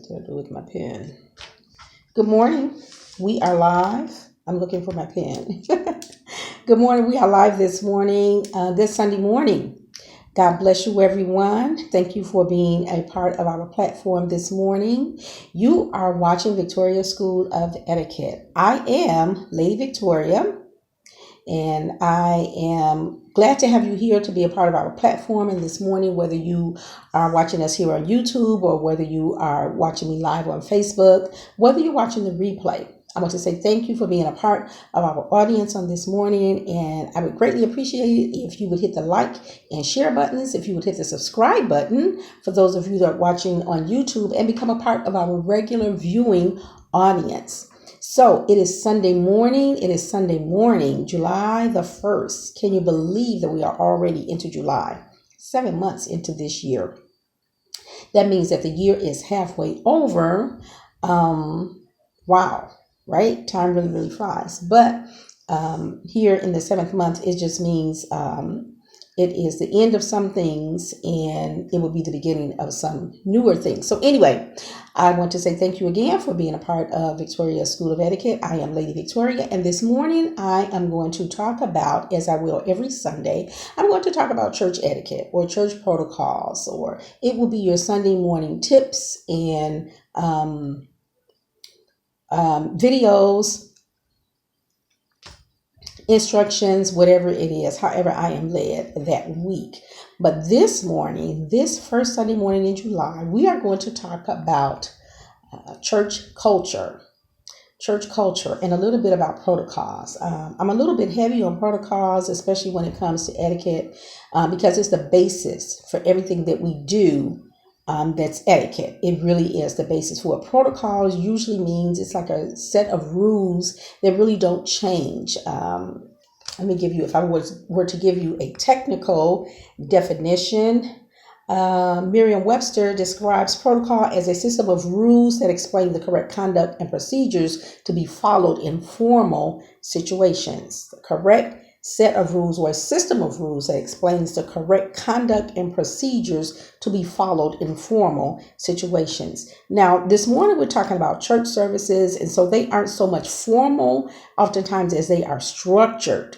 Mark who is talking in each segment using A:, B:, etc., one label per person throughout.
A: What do I do with my pen? Good morning. We are live. I'm looking for my pen. Good morning. We are live this morning, this Sunday morning. God bless you, everyone. Thank you for being a part of our platform this morning. You are watching Victoria School of Etiquette. I am Lady Victoria, and I am glad to have you here to be a part of our platform. And this morning, whether you are watching us here on YouTube or whether you are watching me live on Facebook, whether you're watching the replay, I want to say thank you for being a part of our audience on this morning. And I would greatly appreciate it if you would hit the like and share buttons, if you would hit the subscribe button for those of you that are watching on YouTube, and become a part of our regular viewing audience. So it is Sunday morning. It is Sunday morning, July the 1st. Can you believe that we are already into July? 7 months into this year. That means that the year is halfway over. Wow, right? Time really, really flies. But here in the 7th month, it just means it is the end of some things and it will be the beginning of some newer things. So anyway, I want to say thank you again for being a part of Victoria School of Etiquette. I am Lady Victoria, and this morning I am going to talk about, as I will every Sunday, I'm going to talk about church etiquette or church protocols, or it will be your Sunday morning tips and videos, instructions, whatever it is, however I am led that week. But this morning, this first Sunday morning in July, we are going to talk about church culture, and a little bit about protocols. I'm a little bit heavy on protocols, especially when it comes to etiquette, because it's the basis for everything that we do. That's etiquette. It really is the basis for it. Protocols usually means it's like a set of rules that really don't change. Let me give you, if I were to give you a technical definition, Merriam-Webster describes protocol as a system of rules that explain the correct conduct and procedures to be followed in formal situations. The correct set of rules or a system of rules that explains the correct conduct and procedures to be followed in formal situations. Now, this morning we're talking about church services, and so they aren't so much formal oftentimes as they are structured.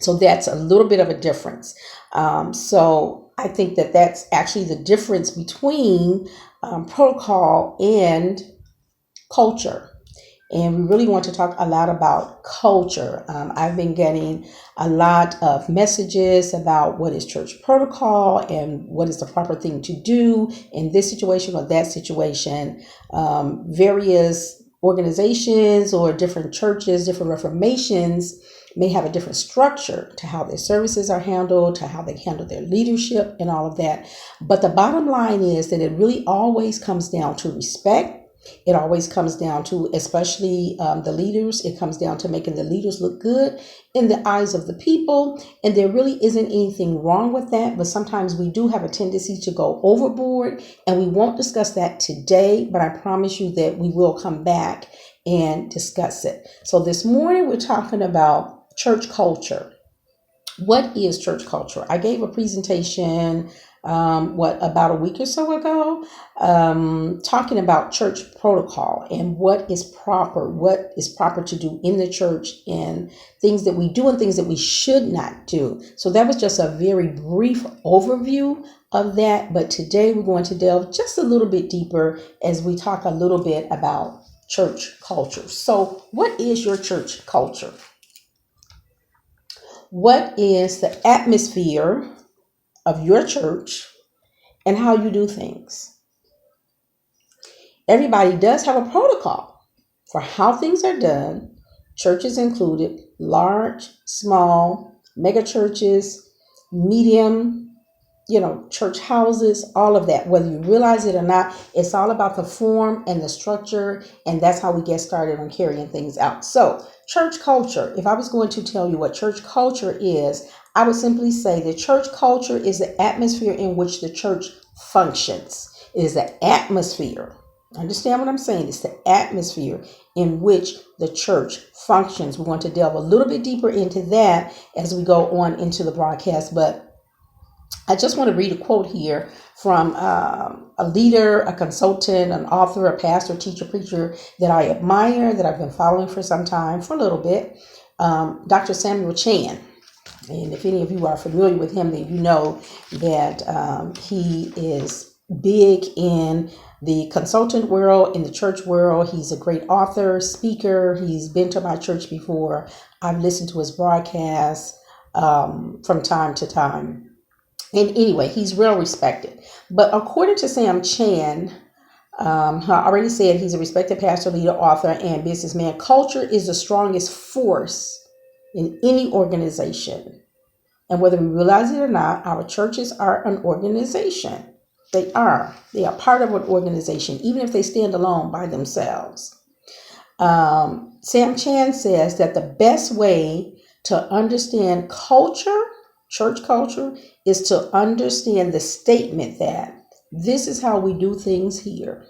A: So that's a little bit of a difference. So I think that that's actually the difference between protocol and culture. And we really want to talk a lot about culture. I've been getting a lot of messages about what is church protocol and what is the proper thing to do in this situation or that situation. Various organizations or different churches, different reformations may have a different structure to how their services are handled, to how they handle their leadership and all of that. But the bottom line is that it really always comes down to respect. It always comes down to, especially the leaders, it comes down to making the leaders look good in the eyes of the people. And there really isn't anything wrong with that. But sometimes we do have a tendency to go overboard. And we won't discuss that today. But I promise you that we will come back and discuss it. So this morning we're talking about church culture. What is church culture? I gave a presentation about a week or so ago, talking about church protocol and what is proper to do in the church, and things that we do and things that we should not do. So that was just a very brief overview of that. But today we're going to delve just a little bit deeper as we talk a little bit about church culture. So what is your church culture? What is the atmosphere of your church and how you do things? Everybody does have a protocol for how things are done, churches included, large, small, mega churches, medium, church houses, all of that. Whether you realize it or not, it's all about the form and the structure, and that's how we get started on carrying things out. So, church culture, if I was going to tell you what church culture is, I would simply say that church culture is the atmosphere in which the church functions. It is the atmosphere. Understand what I'm saying? It's the atmosphere in which the church functions. We want to delve a little bit deeper into that as we go on into the broadcast, but I just want to read a quote here from a leader, a consultant, an author, a pastor, teacher, preacher that I admire, that I've been following for some time, for a little bit, Dr. Samuel Chan. And if any of you are familiar with him, then you know that he is big in the consultant world, in the church world. He's a great author, speaker. He's been to my church before. I've listened to his broadcasts from time to time. And anyway, he's well respected. But according to Sam Chan, I already said he's a respected pastor, leader, author, and businessman. Culture is the strongest force in any organization. And whether we realize it or not, our churches are an organization. They are. They are part of an organization, even if they stand alone by themselves. Sam Chan says that the best way to understand culture, church culture, is to understand the statement that this is how we do things here.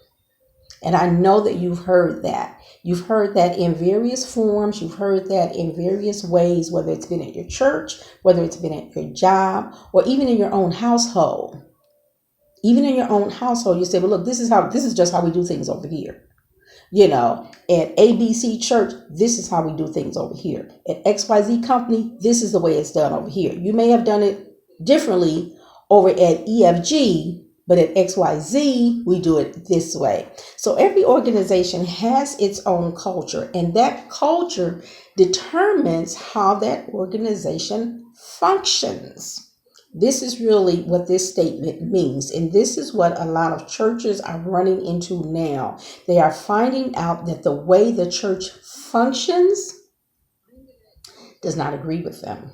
A: And I know that you've heard that. You've heard that in various forms. You've heard that in various ways, whether it's been at your church, whether it's been at your job, or even in your own household. Even in your own household, you say, well, look, this is just how we do things over here. At ABC Church, this is how we do things over here. At XYZ Company, this is the way it's done over here. You may have done it differently over at EFG, but at XYZ, we do it this way. So every organization has its own culture, and that culture determines how that organization functions. This is really what this statement means. And this is what a lot of churches are running into now. They are finding out that the way the church functions does not agree with them.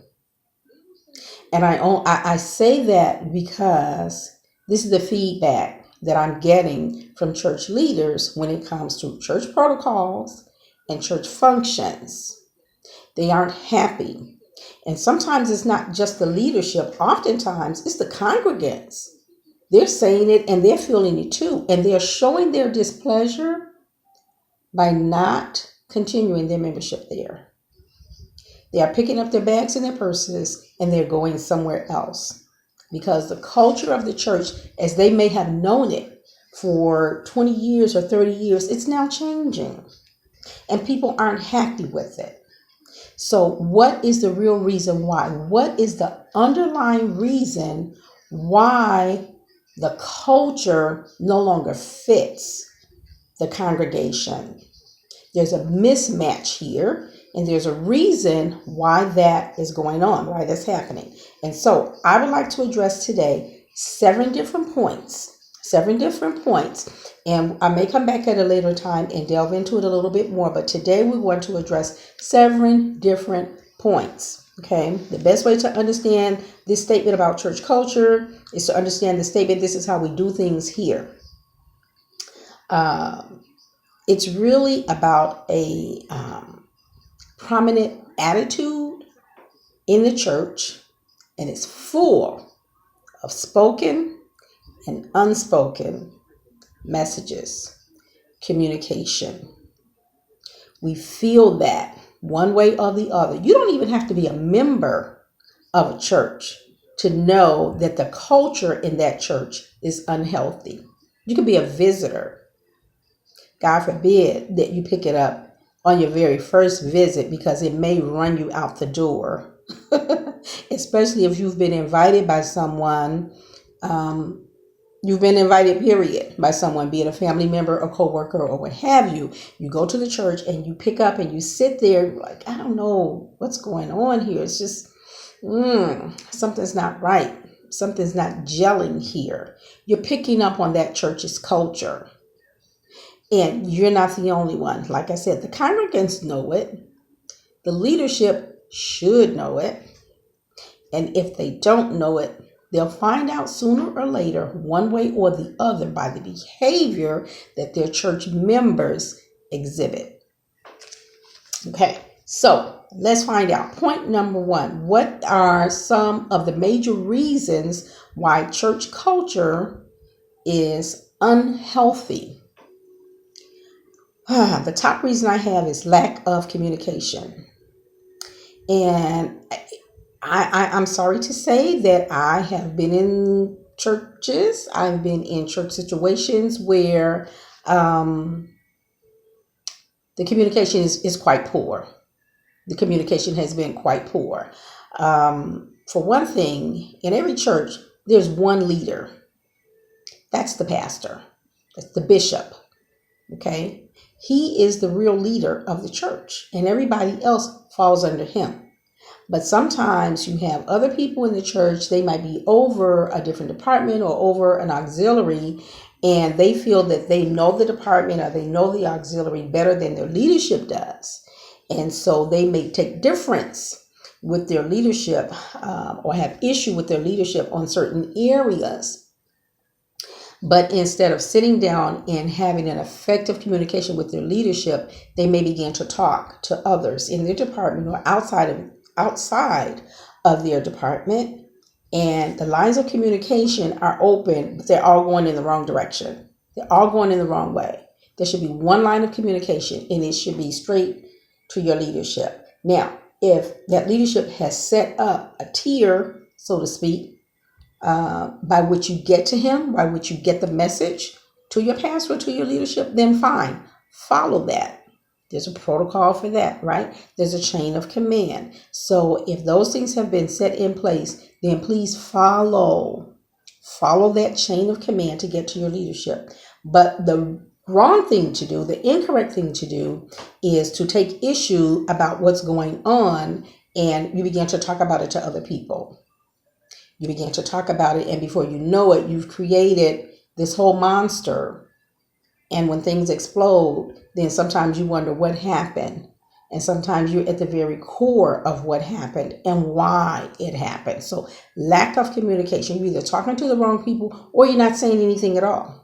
A: And I say that because this is the feedback that I'm getting from church leaders when it comes to church protocols and church functions. They aren't happy. And sometimes it's not just the leadership. Oftentimes it's the congregants. They're saying it and they're feeling it too. And they're showing their displeasure by not continuing their membership there. They are picking up their bags and their purses and they're going somewhere else. Because the culture of the church, as they may have known it for 20 years or 30 years, it's now changing. And people aren't happy with it. So what is the real reason why? What is the underlying reason why the culture no longer fits the congregation? There's a mismatch here, and there's a reason why that is going on, why that's happening. And so I would like to address today 7 different points. And I may come back at a later time and delve into it a little bit more, but today we want to address 7 different points. Okay, the best way to understand this statement about church culture is to understand the statement, this is how we do things here. It's really about a prominent attitude in the church, and it's full of spoken and unspoken messages, communication. We feel that one way or the other. You don't even have to be a member of a church to know that the culture in that church is unhealthy. You could be a visitor. God forbid that you pick it up on your very first visit because it may run you out the door. Especially if you've been invited by someone. You've been invited, period, by someone, be it a family member, a coworker, or what have you. You go to the church and you pick up and you sit there like, I don't know what's going on here. It's just, something's not right. Something's not gelling here. You're picking up on that church's culture. And you're not the only one. Like I said, the congregants know it. The leadership should know it. And if they don't know it, they'll find out sooner or later, one way or the other, by the behavior that their church members exhibit. Okay, so let's find out. Point number 1. What are some of the major reasons why church culture is unhealthy? The top reason I have is lack of communication. And I'm sorry to say that I have been in churches, I've been in church situations where the communication is quite poor. The communication has been quite poor. For one thing, in every church, there's one leader. That's the pastor. That's the bishop. Okay? He is the real leader of the church, and everybody else falls under him. But sometimes you have other people in the church, they might be over a different department or over an auxiliary, and they feel that they know the department or they know the auxiliary better than their leadership does. And so they may take difference with their leadership or have issue with their leadership on certain areas. But instead of sitting down and having an effective communication with their leadership, they may begin to talk to others in their department or outside of their department. And the lines of communication are open, but they're all going in the wrong direction. They're all going in the wrong way. There should be one line of communication, and it should be straight to your leadership. Now, if that leadership has set up a tier, so to speak, by which you get to him, by which you get the message to your pastor, to your leadership, then fine, follow that. There's a protocol for that, right? There's a chain of command. So if those things have been set in place, then please follow that chain of command to get to your leadership. But the wrong thing to do, the incorrect thing to do, is to take issue about what's going on and you begin to talk about it to other people. You begin to talk about it, and before you know it, you've created this whole monster. And when things explode, then sometimes you wonder what happened. And sometimes you're at the very core of what happened and why it happened. So lack of communication, you're either talking to the wrong people or you're not saying anything at all.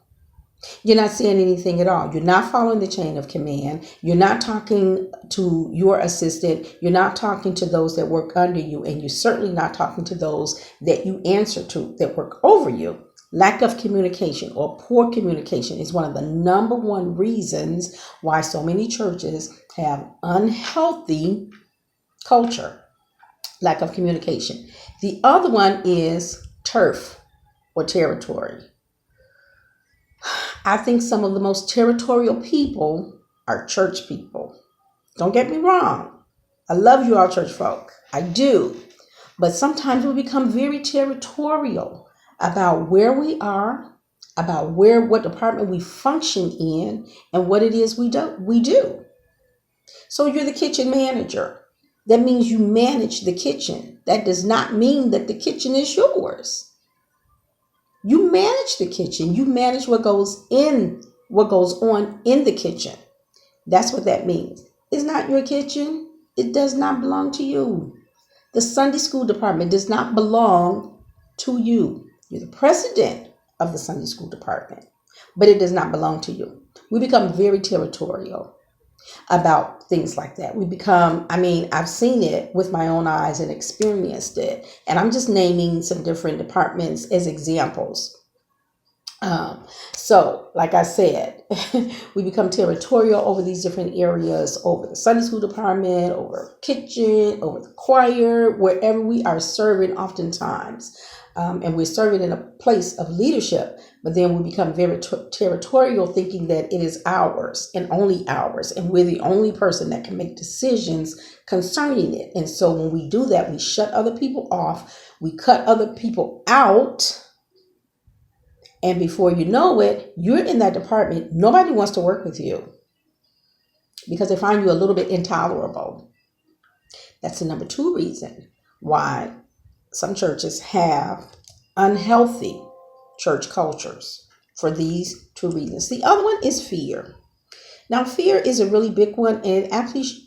A: You're not saying anything at all. You're not following the chain of command. You're not talking to your assistant. You're not talking to those that work under you. And you're certainly not talking to those that you answer to that work over you. Lack of communication or poor communication is one of the number one reasons why so many churches have unhealthy culture. Lack of communication. The other one is turf or territory. I think some of the most territorial people are church people. Don't get me wrong. I love you all church folk. I do. But sometimes we become very territorial about where we are, about what department we function in, and what it is we do. So you're the kitchen manager. That means you manage the kitchen. That does not mean that the kitchen is yours. You manage the kitchen. You manage what goes on in the kitchen. That's what that means. It's not your kitchen. It does not belong to you. The Sunday school department does not belong to you. You're the president of the Sunday school department, but it does not belong to you. We become very territorial about things like that. I've seen it with my own eyes and experienced it. And I'm just naming some different departments as examples. So like I said, we become territorial over these different areas, over the Sunday school department, over kitchen, over the choir, wherever we are serving oftentimes. And we're serving in a place of leadership, but then we become very territorial, thinking that it is ours and only ours, and we're the only person that can make decisions concerning it. And so when we do that, we shut other people off, we cut other people out, and before you know it, you're in that department. Nobody wants to work with you because they find you a little bit intolerable. That's the number 2 reason why some churches have unhealthy church cultures, for these 2 reasons. The other one is fear. Now, fear is a really big one, and it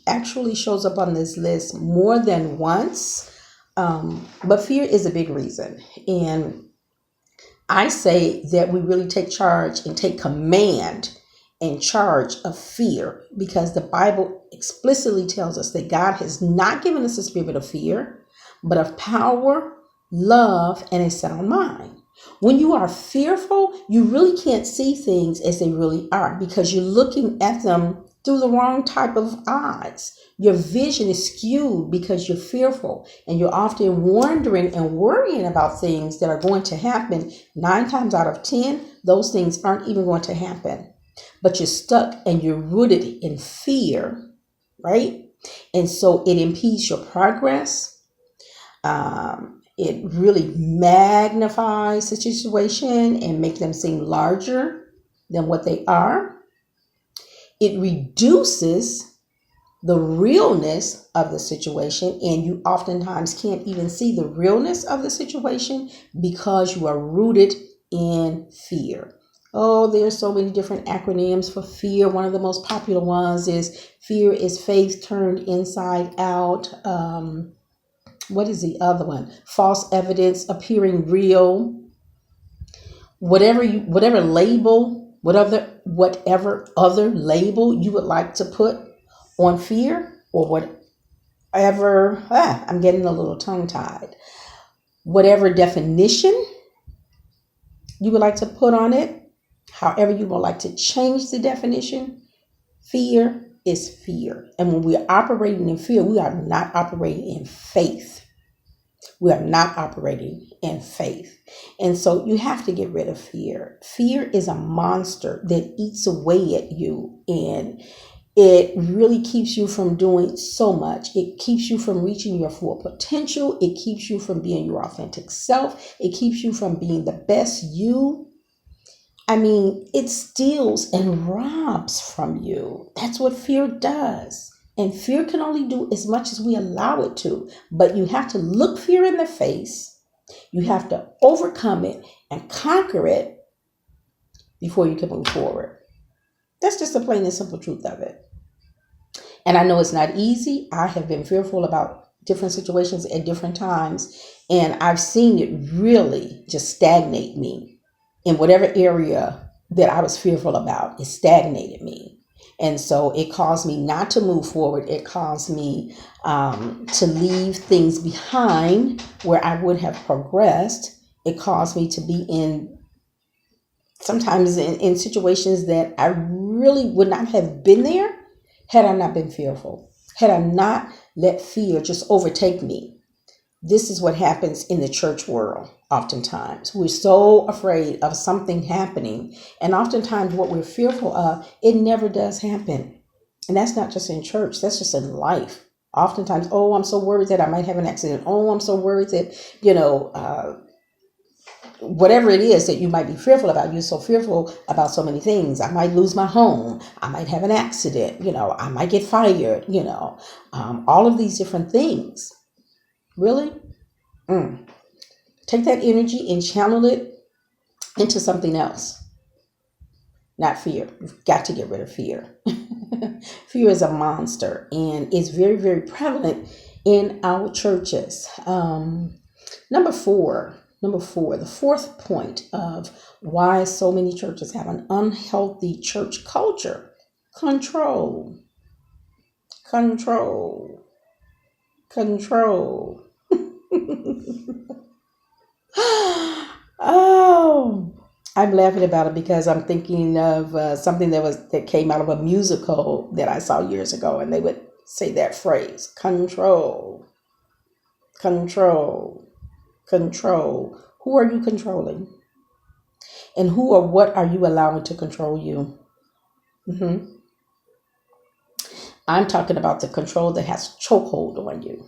A: actually shows up on this list more than once. But fear is a big reason. And I say that we really take charge and take command and charge of fear, because the Bible explicitly tells us that God has not given us a spirit of fear, but of power, love, and a sound mind. When you are fearful, you really can't see things as they really are, because you're looking at them through the wrong type of eyes. Your vision is skewed because you're fearful and you're often wondering and worrying about things that are going to happen. 9 times out of 10, those things aren't even going to happen. But you're stuck and you're rooted in fear, right? And so it impedes your progress. It really magnifies the situation and makes them seem larger than what they are. It reduces the realness of the situation, and you oftentimes can't even see the realness of the situation because you are rooted in fear. Oh, there's so many different acronyms for fear. One of the most popular ones is fear is faith turned inside out. What is the other one? False evidence appearing real. Whatever label, whatever other label you would like to put on fear, or whatever, I'm getting a little tongue-tied. Whatever definition you would like to put on it, however you would like to change the definition, fear is fear. And when we are operating in fear, we are not operating in faith. We are not operating in faith. And so you have to get rid of fear. Fear is a monster that eats away at you, and it really keeps you from doing so much. It keeps you from reaching your full potential. It keeps you from being your authentic self. It keeps you from being the best you. I mean, it steals and robs from you. That's what fear does. And fear can only do as much as we allow it to. But you have to look fear in the face. You have to overcome it and conquer it before you can move forward. That's just the plain and simple truth of it. And I know it's not easy. I have been fearful about different situations at different times, and I've seen it really just stagnate me in whatever area that I was fearful about. It stagnated me. And so it caused me not to move forward. It caused me to leave things behind where I would have progressed. It caused me to be sometimes in situations that I really would not have been there had I not been fearful, had I not let fear just overtake me. This is what happens in the church world oftentimes. We're so afraid of something happening, and oftentimes what we're fearful of, it never does happen. And that's not just in church, that's just in life. Oftentimes, oh, I'm so worried that I might have an accident. Oh, I'm so worried that, whatever it is that you might be fearful about, you're so fearful about so many things. I might lose my home. I might have an accident. I might get fired, all of these different things. Really? Take that energy and channel it into something else. Not fear. You've got to get rid of fear. Fear is a monster, and it's very, very prevalent in our churches. Number four, the fourth point of why so many churches have an unhealthy church culture: control. Oh, I'm laughing about it because I'm thinking of something that came out of a musical that I saw years ago, and they would say that phrase: control. Who are you controlling? And who or what are you allowing to control you? I'm talking about the control that has chokehold on you.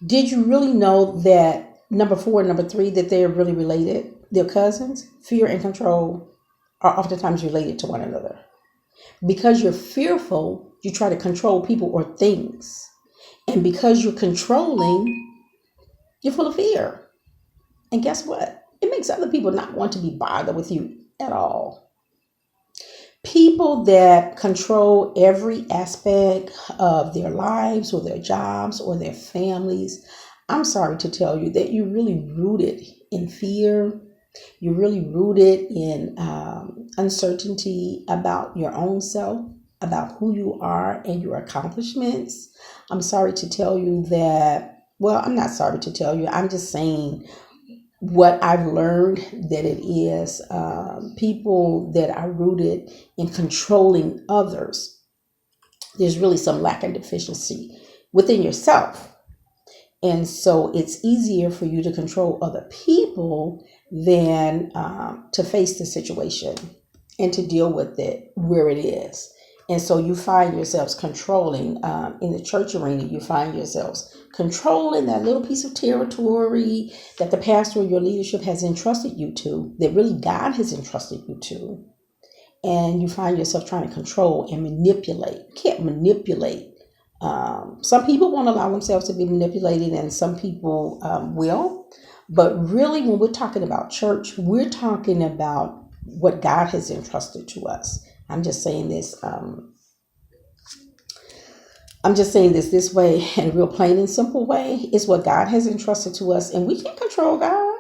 A: Did you really know that number 4 and number 3, that they're really related? They're cousins. Fear and control are oftentimes related to one another. Because you're fearful, you try to control people or things. And because you're controlling, you're full of fear. And guess what? It makes other people not want to be bothered with you at all. People that control every aspect of their lives or their jobs or their families, I'm sorry to tell you that you're really rooted in fear. You're really rooted in uncertainty about your own self, about who you are and your accomplishments. I'm sorry to tell you that, well, I'm not sorry to tell you. I'm just saying what I've learned that it is people that are rooted in controlling others there's really some lack and deficiency within yourself. And so it's easier for you to control other people than to face the situation and to deal with it where it is. And so you find yourselves controlling in the church arena, you find yourselves controlling that little piece of territory that the pastor or your leadership has entrusted you to, that really God has entrusted you to. And you find yourself trying to control and manipulate. You can't manipulate. Some people won't allow themselves to be manipulated, and some people will. But really, when we're talking about church, we're talking about what God has entrusted to us. I'm just saying this. I'm just saying this way, in a real plain and simple way. Is what God has entrusted to us, and we can't control God.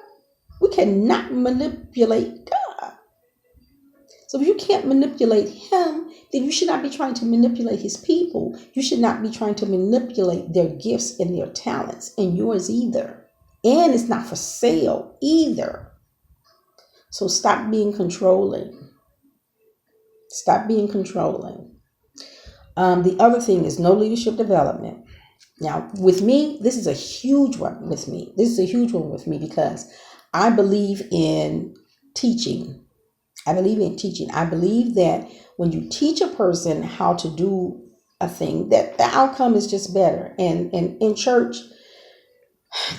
A: We cannot manipulate God. So if you can't manipulate Him, then you should not be trying to manipulate His people. You should not be trying to manipulate their gifts and their talents, and yours either. And it's not for sale either. So stop being controlling. Stop being controlling. The other thing is no leadership development. Now, with me, this is a huge one with me. This is a huge one with me because I believe in teaching. I believe in teaching. I believe that when you teach a person how to do a thing, that the outcome is just better. And in church,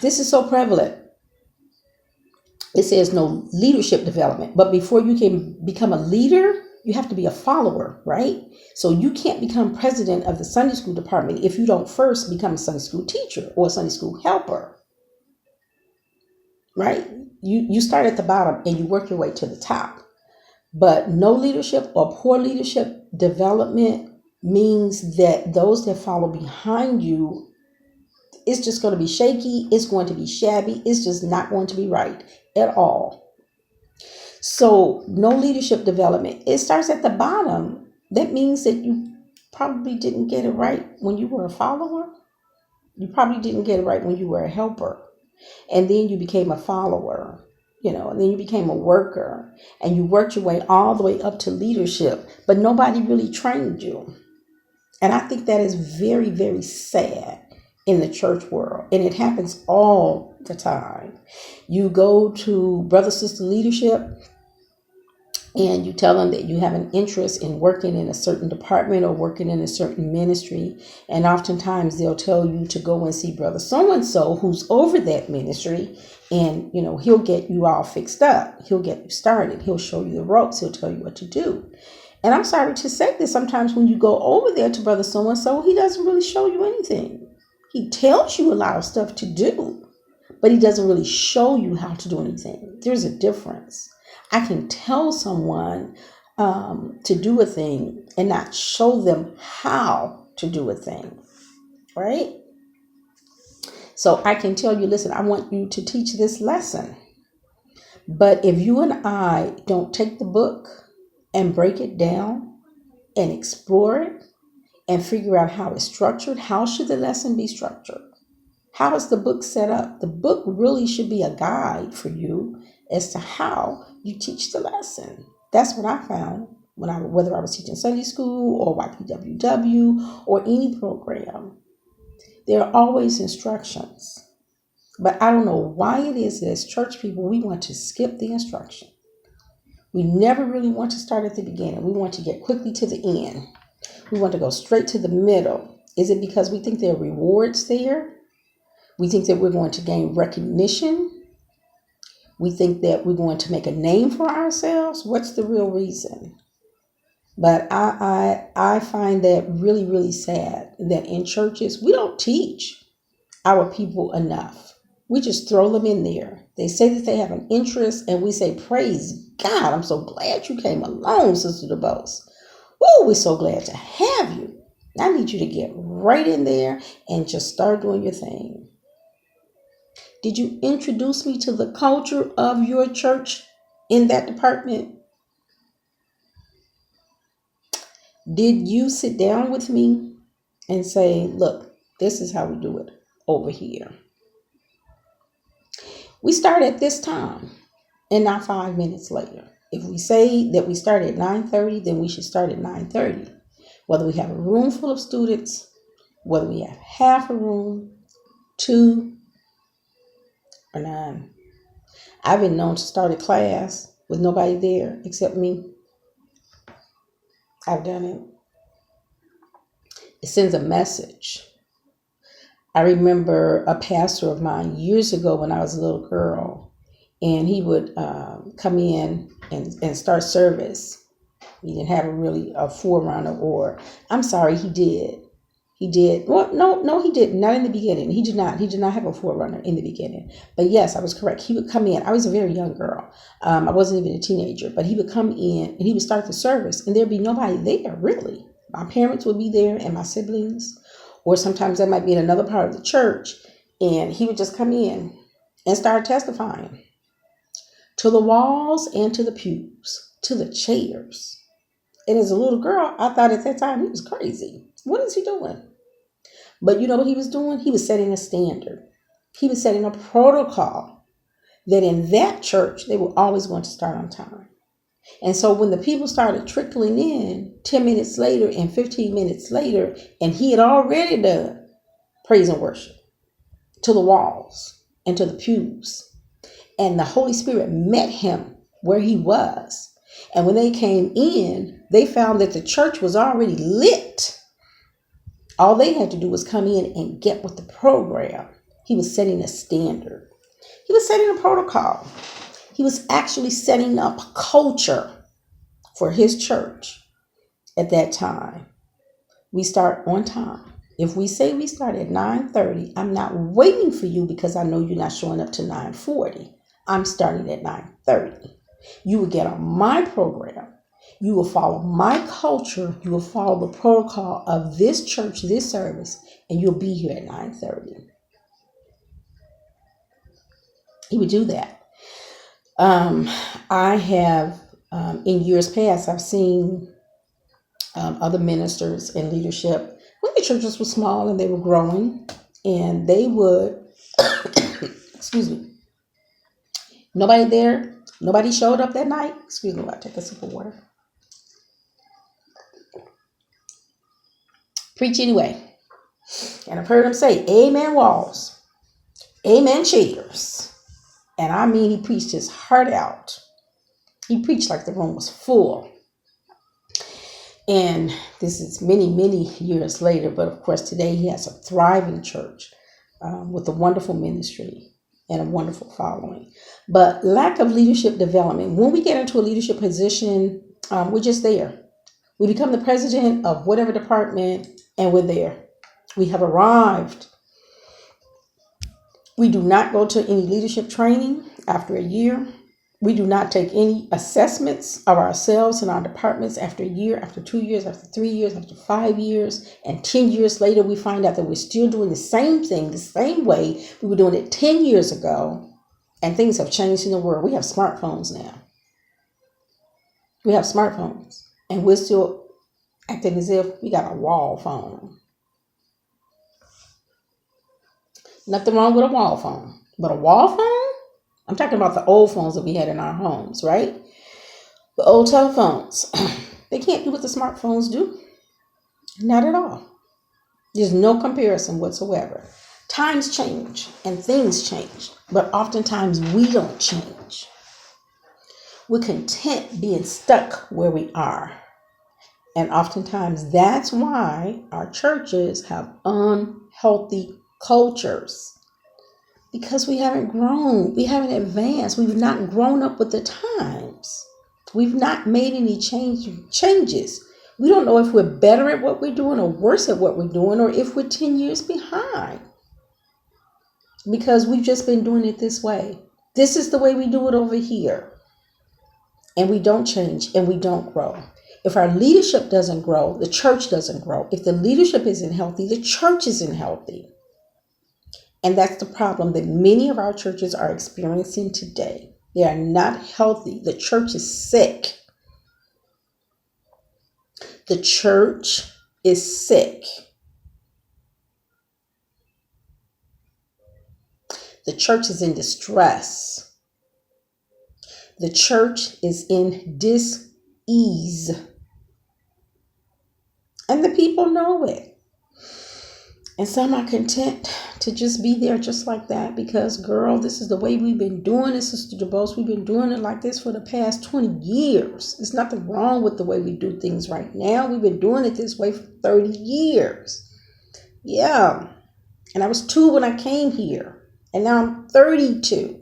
A: this is so prevalent. It says no leadership development. But before you can become a leader, you have to be a follower, right? So you can't become president of the Sunday school department if you don't first become a Sunday school teacher or a Sunday school helper, right? You start at the bottom and you work your way to the top. But no leadership or poor leadership development means that those that follow behind you, it's just going to be shaky. It's going to be shabby. It's just not going to be right at all. So no leadership development. It starts at the bottom. That means that you probably didn't get it right when you were a follower. You probably didn't get it right when you were a helper. And then you became a follower, and then you became a worker, and you worked your way all the way up to leadership, but nobody really trained you. And I think that is very, very sad in the church world. And it happens all the time. You go to brother, sister leadership, and you tell them that you have an interest in working in a certain department or working in a certain ministry. And oftentimes they'll tell you to go and see brother so-and-so who's over that ministry. And, he'll get you all fixed up. He'll get you started. He'll show you the ropes. He'll tell you what to do. And I'm sorry to say this, sometimes when you go over there to brother so-and-so, he doesn't really show you anything. He tells you a lot of stuff to do, but he doesn't really show you how to do anything. There's a difference. I can tell someone to do a thing and not show them how to do a thing, right? So I can tell you, listen, I want you to teach this lesson. But if you and I don't take the book and break it down and explore it and figure out how it's structured, how should the lesson be structured? How is the book set up? The book really should be a guide for you as to how you teach the lesson. That's what I found whether I was teaching Sunday school or YPWW or any program. There are always instructions. But I don't know why it is that as church people, we want to skip the instruction. We never really want to start at the beginning. We want to get quickly to the end. We want to go straight to the middle. Is it because we think there are rewards there? We think that we're going to gain recognition. We think that we're going to make a name for ourselves. What's the real reason? But I find that really, really sad that in churches, we don't teach our people enough. We just throw them in there. They say that they have an interest, and we say, praise God, I'm so glad you came along, Sister DeBose. Woo, we're so glad to have you. I need you to get right in there and just start doing your thing. Did you introduce me to the culture of your church in that department? Did you sit down with me and say, look, this is how we do it over here? We start at this time and not 5 minutes later. If we say that we start at 9:30, then we should start at 9:30. Whether we have a room full of students, whether we have half a room, 2 or 9. I've been known to start a class with nobody there except me. I've done it. It sends a message. I remember a pastor of mine years ago when I was a little girl, and he would come in and start service. He didn't have a forerunner, or I'm sorry, he did. He did. Well, no, he didn't. Not in the beginning. He did not have a forerunner in the beginning. But yes, I was correct. He would come in. I was a very young girl. I wasn't even a teenager, but he would come in and he would start the service, and there'd be nobody there, really. My parents would be there and my siblings, or sometimes that might be in another part of the church, and he would just come in and start testifying to the walls and to the pews, to the chairs. And as a little girl, I thought at that time he was crazy. What is he doing? But you know what he was doing? He was setting a standard. He was setting a protocol that in that church, they were always going to start on time. And so when the people started trickling in 10 minutes later and 15 minutes later, and he had already done praise and worship to the walls and to the pews, and the Holy Spirit met him where he was. And when they came in, they found that the church was already lit. All they had to do was come in and get with the program. He was setting a standard. He was setting a protocol. He was actually setting up culture for his church at that time. We start on time. If we say we start at 9:30, I'm not waiting for you because I know you're not showing up to 9:40. I'm starting at 9:30. You will get on my program. You will follow my culture. You will follow the protocol of this church, this service, and you'll be here at 9:30. He would do that. I have, in years past, I've seen other ministers in leadership when the churches were small and they were growing, and they would, excuse me, nobody there, nobody showed up that night. Excuse me, I'll take a sip of water. Preach anyway. And I've heard him say, amen walls, amen chairs. And I mean, he preached his heart out. He preached like the room was full. And this is many, many years later. But of course, today he has a thriving church with a wonderful ministry and a wonderful following. But lack of leadership development. When we get into a leadership position, we're just there. We become the president of whatever department, and we're there. We have arrived. We do not go to any leadership training after a year. We do not take any assessments of ourselves and our departments after a year, after 2 years, after 3 years, after 5 years. And 10 years later, we find out that we're still doing the same thing, the same way we were doing it 10 years ago. And things have changed in the world. We have smartphones now. We have smartphones. And we're still acting as if we got a wall phone. Nothing wrong with a wall phone. But a wall phone? I'm talking about the old phones that we had in our homes, right? The old telephones. They can't do what the smartphones do. Not at all. There's no comparison whatsoever. Times change and things change, but oftentimes we don't change. We're content being stuck where we are. And oftentimes that's why our churches have unhealthy cultures. Because we haven't grown. We haven't advanced. We've not grown up with the times. We've not made any changes. We don't know if we're better at what we're doing or worse at what we're doing, or if we're 10 years behind. Because we've just been doing it this way. This is the way we do it over here. And we don't change and we don't grow. If our leadership doesn't grow, the church doesn't grow. If the leadership isn't healthy, the church isn't healthy. And that's the problem that many of our churches are experiencing today. They are not healthy. The church is sick. The church is sick. The church is in distress. The church is in dis-ease. And the people know it. And some are content to just be there just like that because, girl, this is the way we've been doing it, Sister DuBose. We've been doing it like this for the past 20 years. There's nothing wrong with the way we do things right now. We've been doing it this way for 30 years. Yeah. And I was 2 when I came here. And now I'm 32.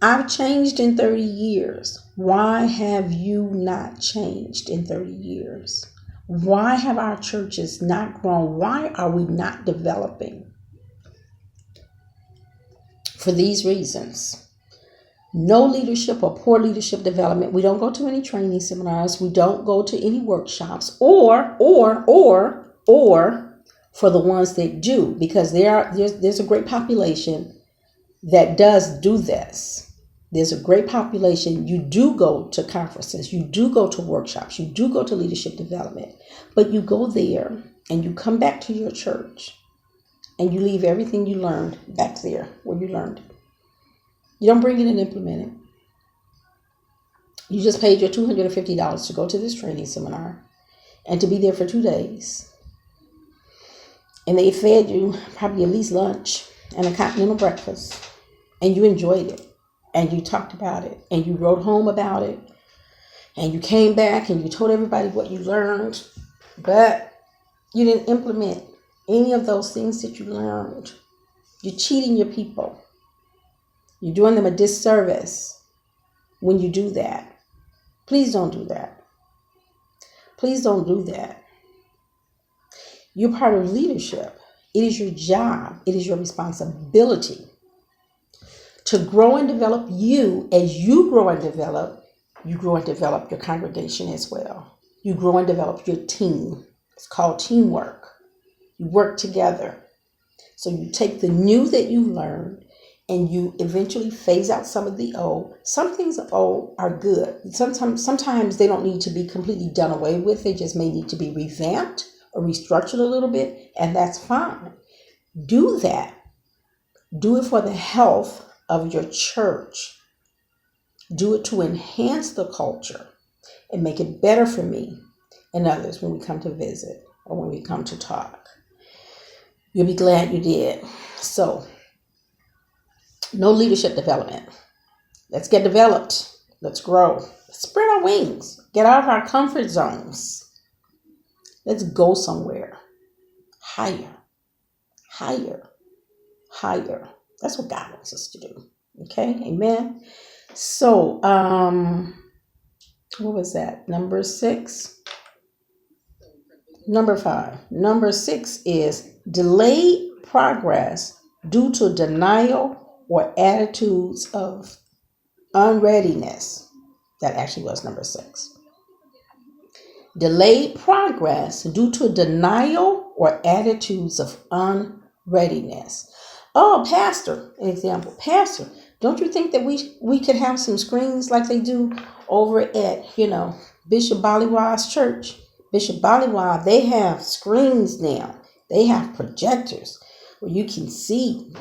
A: I've changed in 30 years. Why have you not changed in 30 years? Why have our churches not grown? Why are we not developing? For these reasons. No leadership or poor leadership development. We don't go to any training seminars. We don't go to any workshops or for the ones that do, because there's a great population that does do this. There's a great population. You do go to conferences. You do go to workshops. You do go to leadership development. But you go there and you come back to your church and you leave everything you learned back there where you learned it. You don't bring it and implement it. You just paid your $250 to go to this training seminar and to be there for 2 days. And they fed you probably at least lunch and a continental breakfast. And you enjoyed it. And you talked about it, and you wrote home about it, and you came back and you told everybody what you learned, but you didn't implement any of those things that you learned. You're cheating your people. You're doing them a disservice when you do that. Please don't do that. Please don't do that. You're part of leadership. It is your job. It is your responsibility to grow and develop you. As you grow and develop your congregation as well. You grow and develop your team. It's called teamwork. You work together. So you take the new that you learned and you eventually phase out some of the old. Some things old are good. Sometimes they don't need to be completely done away with. They just may need to be revamped or restructured a little bit, and that's fine. Do that. Do it for the health of your church. Do it to enhance the culture and make it better for me and others when we come to visit or when we come to talk. You'll be glad you did. So, no leadership development. Let's get developed. Let's grow. Let's spread our wings. Get out of our comfort zones. Let's go somewhere higher, higher, higher. That's what God wants us to do. Okay, amen. So, what was that? Number 6. Number 5. Number 6 is delayed progress due to denial or attitudes of unreadiness. That actually was number 6. Delayed progress due to denial or attitudes of unreadiness. Oh, Pastor, an example. Pastor, don't you think that we could have some screens like they do over at, Bishop Baliwa's church? Bishop Baliwa, they have screens now. They have projectors where you can see,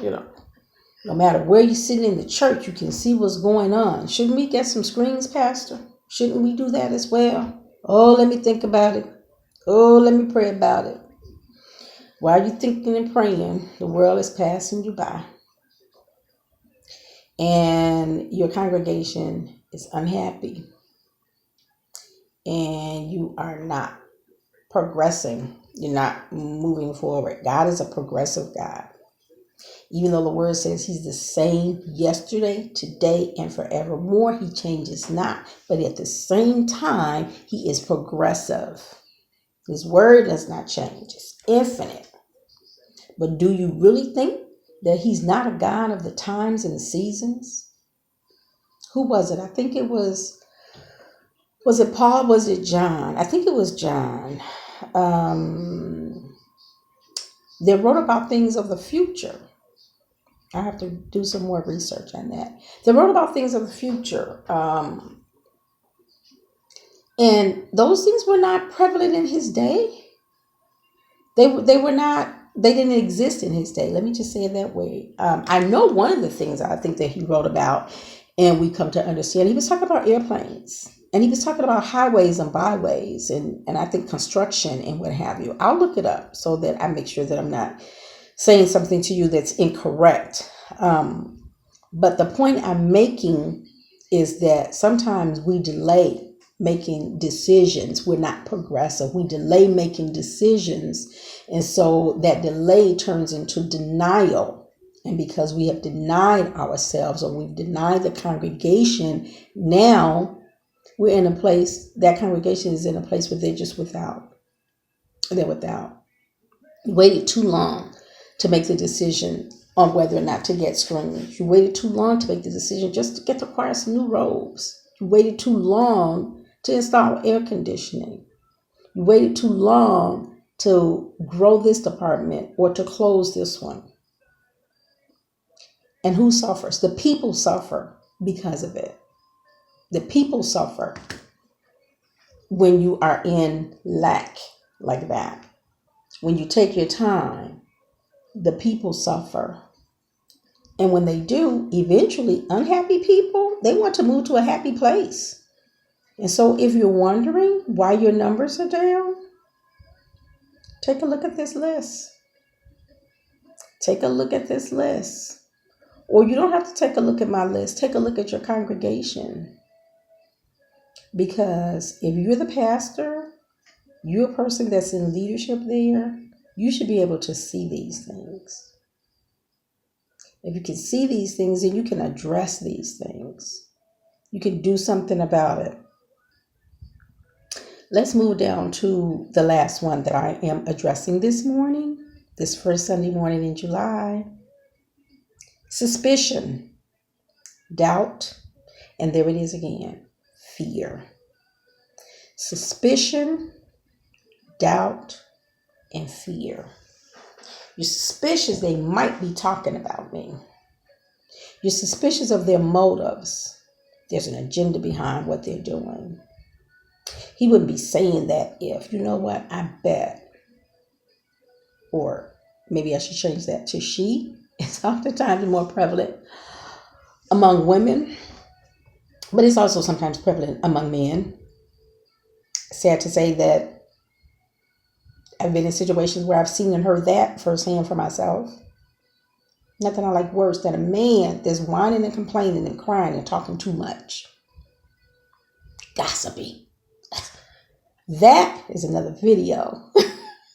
A: no matter where you're sitting in the church, you can see what's going on. Shouldn't we get some screens, Pastor? Shouldn't we do that as well? Oh, let me think about it. Oh, let me pray about it. While you're thinking and praying, the world is passing you by. And your congregation is unhappy. And you are not progressing. You're not moving forward. God is a progressive God. Even though the word says he's the same yesterday, today, and forevermore, he changes not. But at the same time, he is progressive. His word does not change. It's infinite. But do you really think that he's not a God of the times and the seasons? Who was it? I think it was it Paul? Was it John? I think it was John. They wrote about things of the future. I have to do some more research on that. They wrote about things of the future. And those things were not prevalent in his day. They were not, they didn't exist in his day. Let me just say it that way. I know one of the things I think that he wrote about, and we come to understand, he was talking about airplanes. And he was talking about highways and byways and I think construction and what have you. I'll look it up so that I make sure that I'm not saying something to you that's incorrect. But the point I'm making is that sometimes we delay making decisions. We're not progressive. We delay making decisions. And so that delay turns into denial. And because we have denied ourselves or we've denied the congregation, now we're in a place, that congregation is in a place where they're just without. They're without. You waited too long to make the decision on whether or not to get screened. You waited too long to make the decision just to get to acquire some new robes. You waited too long to install air conditioning. You waited too long to grow this department or to close this one. And who suffers? The people suffer because of it. The people suffer when you are in lack like that. When you take your time, the people suffer. And when they do, eventually, unhappy people, they want to move to a happy place. And so if you're wondering why your numbers are down, take a look at this list. Take a look at this list. Or you don't have to take a look at my list. Take a look at your congregation. Because if you're the pastor, you're a person that's in leadership there, you should be able to see these things. If you can see these things, then you can address these things. You can do something about it. Let's move down to the last one that I am addressing this morning, this first Sunday morning in July. Suspicion, doubt, and there it is again, fear. Suspicion, doubt, and fear. You're suspicious they might be talking about me. You're suspicious of their motives. There's an agenda behind what they're doing. He wouldn't be saying that if, you know what, I bet. Or maybe I should change that to she. It's oftentimes more prevalent among women, but it's also sometimes prevalent among men. Sad to say that I've been in situations where I've seen and heard that firsthand for myself. Nothing I like worse than a man that's whining and complaining and crying and talking too much. Gossipy. That is another video.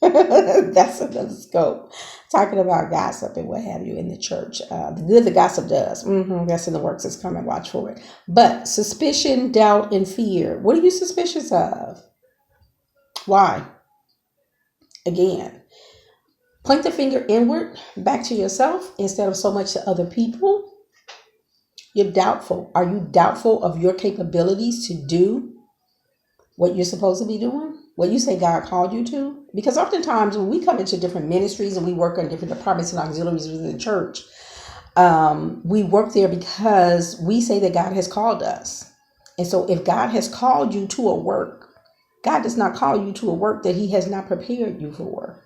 A: That's another scope. Talking about gossip and what have you in the church. The good the gossip does. That's in the works. It's coming. Watch for it. But suspicion, doubt, and fear. What are you suspicious of? Why? Again, point the finger inward, back to yourself instead of so much to other people. You're doubtful. Are you doubtful of your capabilities to do what you're supposed to be doing? What you say God called you to? Because oftentimes when we come into different ministries and we work on different departments and auxiliaries within the church, we work there because we say that God has called us. And so if God has called you to a work, God does not call you to a work that he has not prepared you for.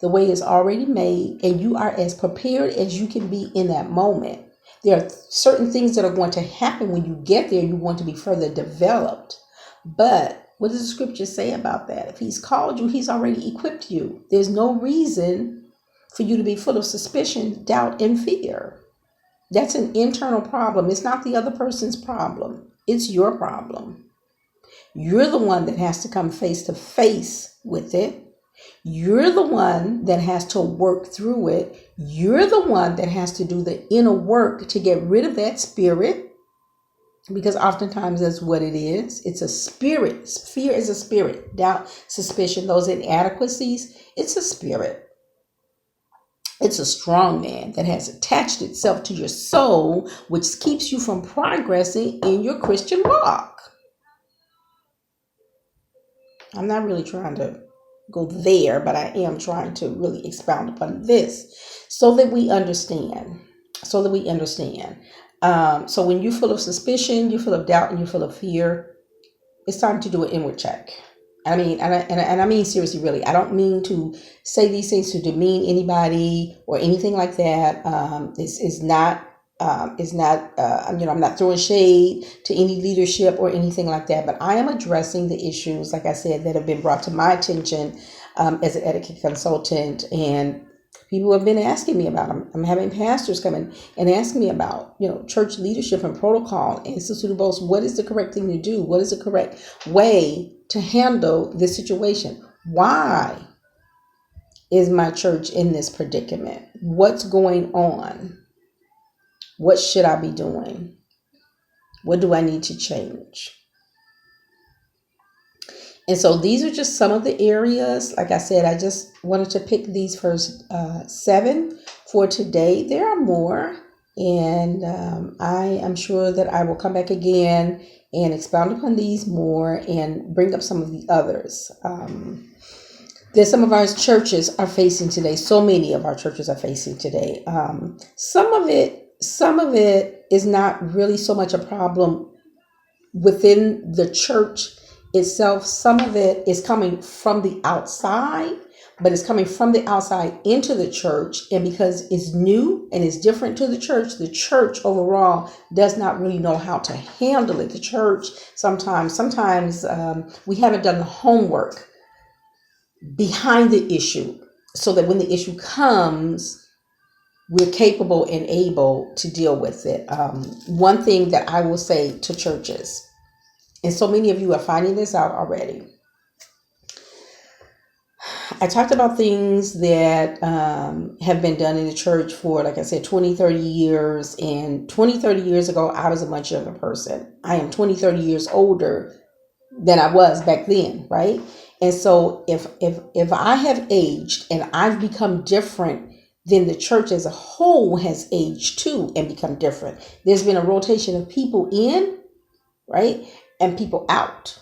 A: The way is already made and you are as prepared as you can be in that moment. There are certain things that are going to happen when you get there. You want to be further developed. But what does the scripture say about that? If he's called you, he's already equipped you. There's no reason for you to be full of suspicion, doubt, and fear. That's an internal problem. It's not the other person's problem. It's your problem. You're the one that has to come face to face with it. You're the one that has to work through it. You're the one that has to do the inner work to get rid of that spirit. Because oftentimes that's what it is. It's a spirit. Fear is a spirit. Doubt, suspicion, those inadequacies, it's a spirit. It's a strong man that has attached itself to your soul, which keeps you from progressing in your Christian walk. I'm not really trying to go there, but I am trying to really expound upon this so that we understand. So when you're full of suspicion, you're full of doubt, and you're full of fear, it's time to do an inward check. I mean, and I mean seriously, really. I don't mean to say these things to demean anybody or anything like that. It's not Is not, I'm not throwing shade to any leadership or anything like that, but I am addressing the issues, like I said, that have been brought to my attention as an etiquette consultant, and people have been asking me about them. I'm having pastors come in and ask me about, church leadership and protocol. And Sister DuBose, what is the correct thing to do? What is the correct way to handle this situation? Why is my church in this predicament? What's going on? What should I be doing? What do I need to change? And so these are just some of the areas. Like I said, I just wanted to pick these first 7 for today. There are more, and I am sure that I will come back again and expound upon these more and bring up some of the others that some of our churches are facing today. So many of our churches are facing today. Some of it is not really so much a problem within the church itself. Some of it is coming from the outside, but it's coming from the outside into the church. And because it's new and it's different to the church overall does not really know how to handle it. The church sometimes we haven't done the homework behind the issue so that when the issue comes, we're capable and able to deal with it. One thing that I will say to churches, and so many of you are finding this out already. I talked about things that have been done in the church for, like I said, 20, 30 years. And 20, 30 years ago, I was a much younger person. I am 20, 30 years older than I was back then, right? And so if I have aged and I've become different, then the church as a whole has aged too and become different. There's been a rotation of people in, right? And people out.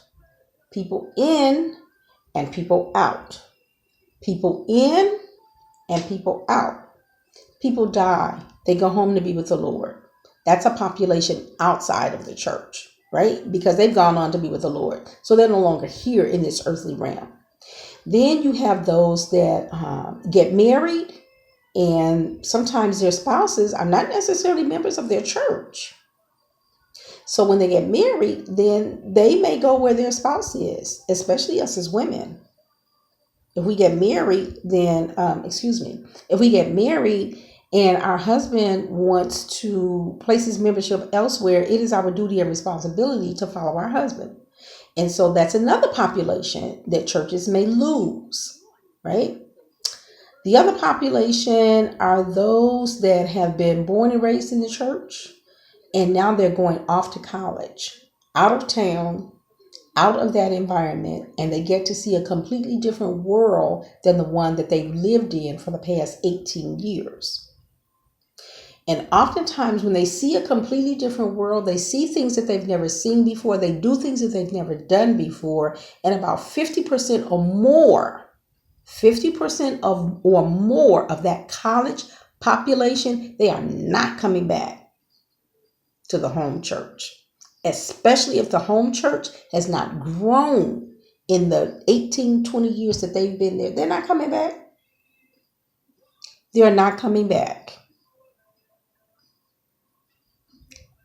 A: People in and people out. People in and people out. People die. They go home to be with the Lord. That's a population outside of the church, right? Because they've gone on to be with the Lord. So they're no longer here in this earthly realm. Then you have those that get married, and sometimes their spouses are not necessarily members of their church. So when they get married, then they may go where their spouse is, especially us as women. If we get married, then, if we get married and our husband wants to place his membership elsewhere, it is our duty and responsibility to follow our husband. And so that's another population that churches may lose, right? The other population are those that have been born and raised in the church, and now they're going off to college, out of town, out of that environment, and they get to see a completely different world than the one that they've lived in for the past 18 years. And oftentimes when they see a completely different world, they see things that they've never seen before, they do things that they've never done before, and about 50% or more of that college population, they are not coming back to the home church, especially if the home church has not grown in the 18, 20 years that they've been there. They're not coming back. They are not coming back.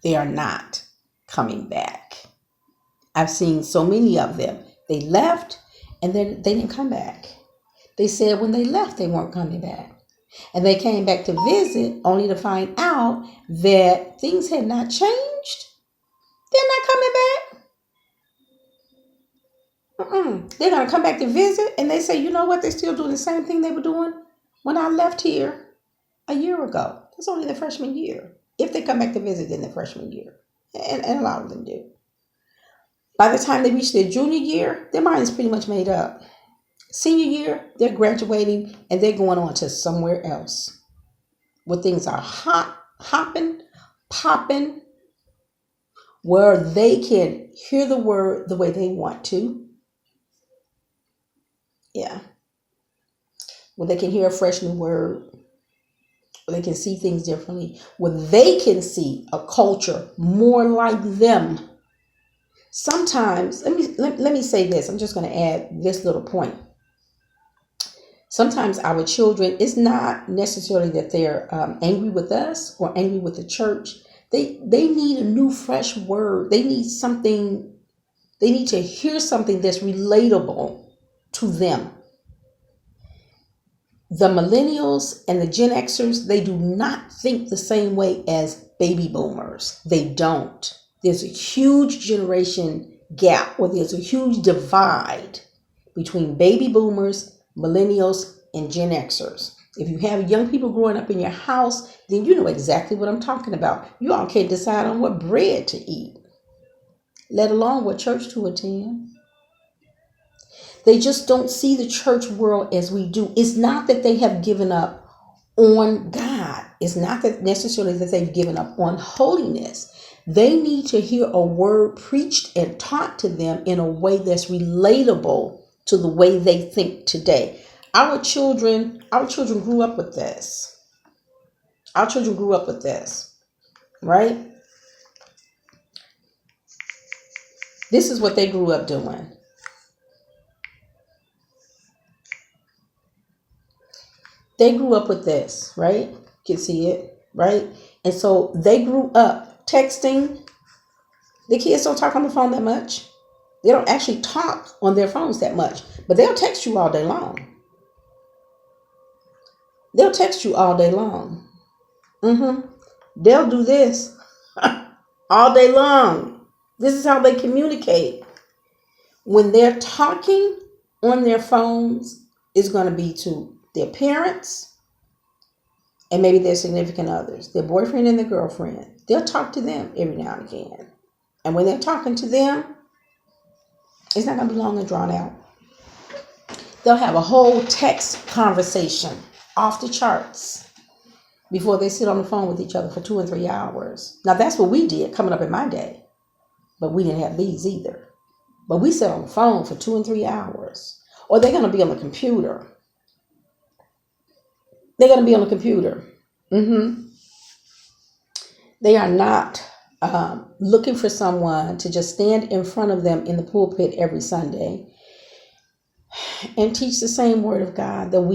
A: They are not coming back. I've seen so many of them. They left and then they didn't come back. They said when they left, they weren't coming back. And they came back to visit only to find out that things had not changed. They're not coming back. They're going to come back to visit and they say, you know what? They're still doing the same thing they were doing when I left here a year ago. That's only their freshman year. If they come back to visit in their freshman year. And a lot of them do. By the time they reach their junior year, their mind is pretty much made up. Senior year, they're graduating and they're going on to somewhere else where things are hopping, popping, where they can hear the word the way they want to. Yeah. Where they can hear a fresh new word. Where they can see things differently. Where they can see a culture more like them. Sometimes, let me say this. I'm just going to add this little point. Sometimes our children, it's not necessarily that they're angry with us or angry with the church. They need a new, fresh word. They need something. They need to hear something that's relatable to them. The millennials and the Gen Xers, they do not think the same way as baby boomers. They don't. There's a huge generation gap, or there's a huge divide between baby boomers, millennials, and Gen Xers. If you have young people growing up in your house, then you know exactly what I'm talking about. You all can't decide on what bread to eat, let alone what church to attend. They just don't see the church world as we do. It's not that they have given up on God. It's not that necessarily that they've given up on holiness. They need to hear a word preached and taught to them in a way that's relatable to the way they think today. Our children grew up with this. Our children grew up with this, right? This is what they grew up doing. They grew up with this, right? You can see it, right? And so they grew up texting. The kids don't talk on the phone that much. They don't actually talk on their phones that much, but they'll text you all day long. They'll text you all day long. They'll do this all day long. This is how they communicate. When they're talking on their phones, it's going to be to their parents and maybe their significant others, their boyfriend and their girlfriend. They'll talk to them every now and again. And when they're talking to them, it's not going to be long and drawn out. They'll have a whole text conversation off the charts before they sit on the phone with each other for 2 and 3 hours. Now, that's what we did coming up in my day. But we didn't have these either. But we sat on the phone for 2 and 3 hours. Or they're going to be on the computer. They're going to be on the computer. They are not looking for someone to just stand in front of them in the pulpit every Sunday and teach the same word of God that we